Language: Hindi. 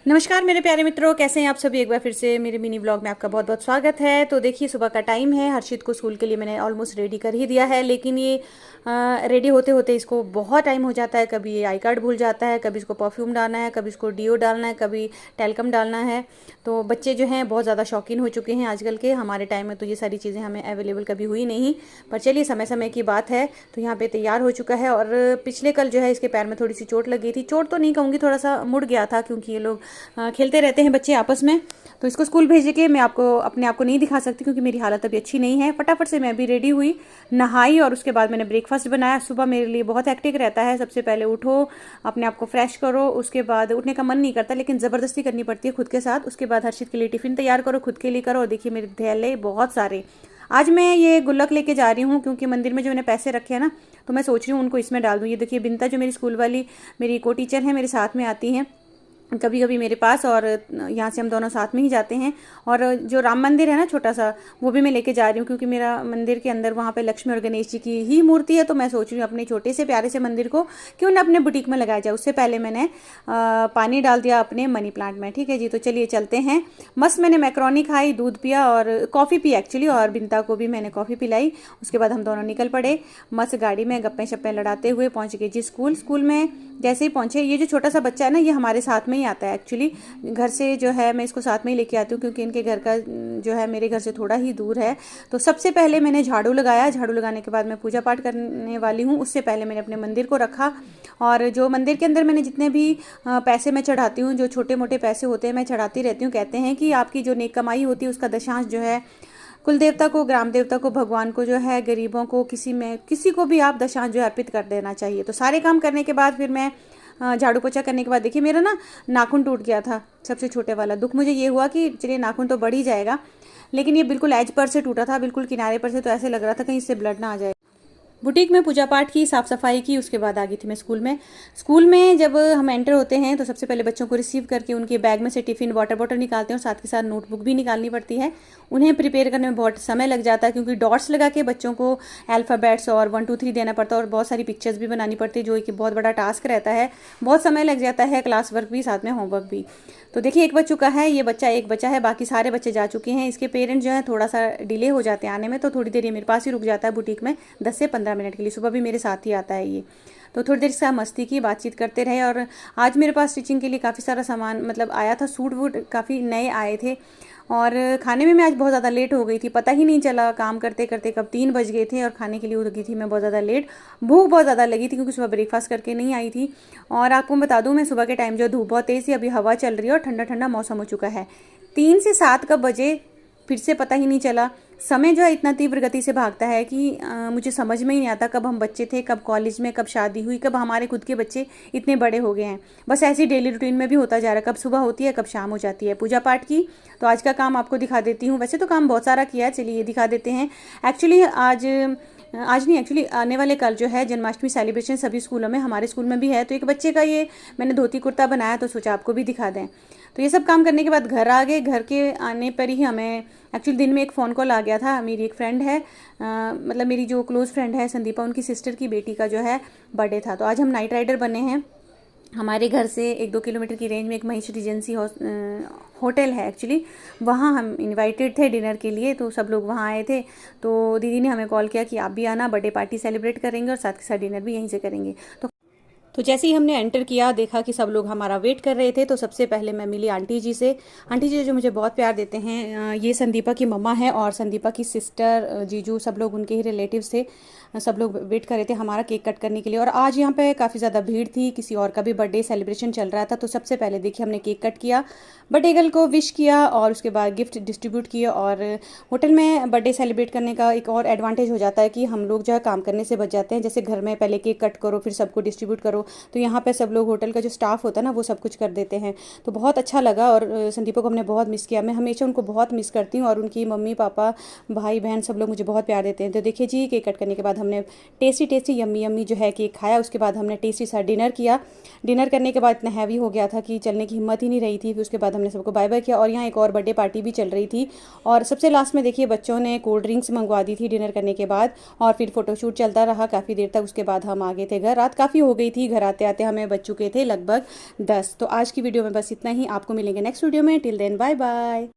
नमस्कार मेरे प्यारे मित्रों, कैसे हैं आप सभी। एक बार फिर से मेरे मिनी ब्लॉग में आपका बहुत बहुत स्वागत है। तो देखिए, सुबह का टाइम है। हर्षित को स्कूल के लिए मैंने ऑलमोस्ट रेडी कर ही दिया है, लेकिन ये रेडी होते होते इसको बहुत टाइम हो जाता है। कभी ये आई कार्ड भूल जाता है, कभी इसको परफ्यूम डालना है, कभी इसको डीओ डालना है, कभी टेलकम डालना है। तो बच्चे जो हैं बहुत ज़्यादा शौकीन हो चुके हैं आजकल के। हमारे टाइम में तो ये सारी चीज़ें हमें अवेलेबल कभी हुई नहीं, पर चलिए समय समय की बात है। तो यहाँ पे तैयार हो चुका है, और पिछले कल जो है इसके पैर में थोड़ी सी चोट लगी थी। चोट तो नहीं कहूँगी, थोड़ा सा मुड़ गया था, क्योंकि ये लोग खेलते रहते हैं बच्चे आपस में। तो इसको स्कूल भेज के मैं आपको अपने आप को नहीं दिखा सकती, क्योंकि मेरी हालत अभी अच्छी नहीं है। फटाफट से मैं अभी रेडी हुई, नहाई, और उसके बाद मैंने ब्रेकफास्ट बनाया। सुबह मेरे लिए बहुत हेक्टिक रहता है। सबसे पहले उठो, अपने आप को फ्रेश करो, उसके बाद उठने का मन नहीं करता, लेकिन ज़बरदस्ती करनी पड़ती है खुद के साथ। उसके बाद हर्षित के लिए टिफ़िन तैयार करो, खुद के लिए करो। और देखिए मेरे थैले बहुत सारे। आज मैं ये गुल्लक लेके जा रही हूँ, क्योंकि मंदिर में जो मैंने पैसे रखे हैं ना, तो मैं सोच रही हूँ उनको इसमें डाल दूँ। ये देखिए बिंता, जो मेरी स्कूल वाली मेरी को टीचर है, मेरे साथ में आती हैं कभी कभी मेरे पास, और यहाँ से हम दोनों साथ में ही जाते हैं। और जो राम मंदिर है ना छोटा सा, वो भी मैं लेके जा रही हूँ, क्योंकि मेरा मंदिर के अंदर वहाँ पे लक्ष्मी और गणेश जी की ही मूर्ति है। तो मैं सोच रही हूँ अपने छोटे से प्यारे से मंदिर को क्यों ना अपने बुटीक में लगाया जाए। उससे पहले मैंने पानी डाल दिया अपने मनी प्लांट में। ठीक है जी, तो चलिए चलते हैं। मस्त मैंने मैक्रोनी खाई, दूध पिया और कॉफ़ी पी एक्चुअली, और बिंता को भी मैंने कॉफ़ी पिलाई। उसके बाद हम दोनों निकल पड़े मस्त गाड़ी में, गप्पे शप्पे लड़ाते हुए पहुँच गए जी स्कूल। स्कूल में जैसे ही पहुँचे, ये जो छोटा सा बच्चा है ना, ये हमारे साथ में ही आता है एक्चुअली। घर से जो है मैं इसको साथ में ही लेके आती हूँ, क्योंकि इनके घर का जो है मेरे घर से थोड़ा ही दूर है। तो सबसे पहले मैंने झाड़ू लगाया। झाड़ू लगाने के बाद मैं पूजा पाठ करने वाली हूँ। उससे पहले मैंने अपने मंदिर को रखा, और जो मंदिर के अंदर मैंने जितने भी पैसे मैं चढ़ाती हूँ, जो छोटे मोटे पैसे होते हैं मैं चढ़ाती रहती हूँ। कहते हैं कि आपकी जो नेक कमाई होती है उसका दशांश जो है कुल देवता को, ग्राम देवता को, भगवान को जो है, गरीबों को, किसी को भी आप दशांश जो है अर्पित कर देना चाहिए। तो सारे काम करने के बाद फिर मैं झाड़ू पोछा करने के बाद, देखिए मेरा ना नाखून टूट गया था। सबसे छोटे वाला दुख मुझे ये हुआ कि चलिए नाखून तो बढ़ ही जाएगा, लेकिन ये बिल्कुल एज पर से टूटा था, बिल्कुल किनारे पर से। तो ऐसे लग रहा था कहीं इससे ब्लड ना आ जाए। बुटीक में पूजा पाठ की, साफ़ सफाई की, उसके बाद आ गई थी मैं स्कूल में। स्कूल में जब हम एंटर होते हैं तो सबसे पहले बच्चों को रिसीव करके उनके बैग में से टिफ़िन, वाटर बॉटल निकालते हैं, और साथ के साथ नोटबुक भी निकालनी पड़ती है। उन्हें प्रिपेयर करने में बहुत समय लग जाता है, क्योंकि डॉट्स लगा के बच्चों को अल्फ़ाबेट्स और 1 2 3 देना पड़ता है, और बहुत सारी पिक्चर्स भी बनानी पड़ती है, जो एक बहुत बड़ा टास्क रहता है। बहुत समय लग जाता है, क्लास वर्क भी, साथ में होमवर्क भी। तो देखिए एक बज चुका है, ये बच्चा एक बचा है, बाकी सारे बच्चे जा चुके हैं। इसके पेरेंट्स जो है थोड़ा सा डिले हो जाते हैं आने में, तो थोड़ी देर ये मेरे पास ही रुक जाता है बुटीक में, 10 से 15 मिनट के लिए। सुबह भी मेरे साथ ही आता है ये। तो थोड़ी देर से मस्ती की, बातचीत करते रहे। और आज मेरे पास स्टिचिंग के लिए काफ़ी सारा सामान मतलब आया था, सूट वूट काफ़ी नए आए थे। और खाने में मैं आज बहुत ज़्यादा लेट हो गई थी, पता ही नहीं चला काम करते करते कब 3 बज गए थे, और खाने के लिए उठ गई थी मैं बहुत ज़्यादा लेट। भूख बहुत ज़्यादा लगी थी, क्योंकि सुबह ब्रेकफास्ट करके नहीं आई थी। और आपको बता दूं, मैं सुबह के टाइम जो धूप बहुत तेज़ थी, अभी हवा चल रही है और ठंडा ठंडा मौसम हो चुका है। 3 से 7 कब बजे फिर से पता ही नहीं चला। समय जो है इतना तीव्र गति से भागता है कि मुझे समझ में ही नहीं आता कब हम बच्चे थे, कब कॉलेज में, कब शादी हुई, कब हमारे खुद के बच्चे इतने बड़े हो गए हैं। बस ऐसी डेली रूटीन में भी होता जा रहा है, कब सुबह होती है, कब शाम हो जाती है। पूजा पाठ की, तो आज का काम आपको दिखा देती हूँ। वैसे तो काम बहुत सारा किया है, चलिए ये दिखा देते हैं। एक्चुअली आज नहीं, एक्चुअली आने वाले कल जो है जन्माष्टमी सेलिब्रेशन सभी स्कूलों में, हमारे स्कूल में भी है। तो एक बच्चे का ये मैंने धोती कुर्ता बनाया, तो सोचा आपको भी दिखा दें। तो ये सब काम करने के बाद घर आ गए। घर के आने पर ही हमें एक्चुअली दिन में एक फ़ोन कॉल आ गया था। मेरी एक फ्रेंड है, मतलब मेरी जो क्लोज़ फ्रेंड है संदीपा, उनकी सिस्टर की बेटी का जो है बर्थडे था। तो आज हम नाइट राइडर बने हैं। हमारे घर से 1-2 किलोमीटर की रेंज में एक महेश रीजेंसी होटल है एक्चुअली, वहाँ हम इनवाइटेड थे डिनर के लिए। तो सब लोग वहाँ आए थे। तो दीदी ने हमें कॉल किया कि आप भी आना, बर्थडे पार्टी सेलिब्रेट करेंगे और साथ के साथ डिनर भी यहीं से करेंगे। तो जैसे ही हमने एंटर किया, देखा कि सब लोग हमारा वेट कर रहे थे। तो सबसे पहले मैं मिली आंटी जी से। आंटी जी जो मुझे बहुत प्यार देते हैं, ये संदीपा की मम्मा है, और संदीपा की सिस्टर, जीजू, सब लोग उनके ही रिलेटिव्स थे। सब लोग वेट कर रहे थे हमारा केक कट करने के लिए। और आज यहाँ पे काफ़ी ज़्यादा भीड़ थी, किसी और का भी बर्थडे सेलिब्रेशन चल रहा था। तो सबसे पहले देखिए हमने केक कट किया, बर्थडे गर्ल को विश किया, और उसके बाद गिफ्ट डिस्ट्रीब्यूट किया। और होटल में बर्थडे सेलिब्रेट करने का एक और एडवांटेज हो जाता है कि हम लोग जो है काम करने से बच जाते हैं। जैसे घर में पहले केक कट करो, फिर सबको डिस्ट्रीब्यूट करो, तो यहाँ पे सब लोग, होटल का जो स्टाफ होता है ना, वो सब कुछ कर देते हैं। तो बहुत अच्छा लगा। और संदीपा को हमने बहुत मिस किया। मैं हमेशा उनको बहुत मिस करती हूँ, और उनकी मम्मी पापा, भाई बहन सब लोग मुझे बहुत प्यार देते हैं। तो देखिए जी, केक कट करने के बाद हमने टेस्टी टेस्टी यम्मी यम्मी जो है केक खाया। उसके बाद हमने टेस्टी सा डिनर किया। डिनर करने के बाद इतना हैवी हो गया था कि चलने की हिम्मत ही नहीं रही थी। फिर उसके बाद हमने सबको बाय बाय किया, और यहाँ एक और बर्थडे पार्टी भी चल रही थी। और सबसे लास्ट में देखिए बच्चों ने कोल्ड ड्रिंक्स मंगवा दी थी डिनर करने के बाद, और फिर फोटोशूट चलता रहा काफ़ी देर तक। उसके बाद हम आ गए थे घर। रात काफ़ी हो गई थी, घर आते आते हमें बज चुके थे लगभग 10। तो आज की वीडियो में बस इतना ही, आपको मिलेंगे नेक्स्ट वीडियो में। Till then bye bye.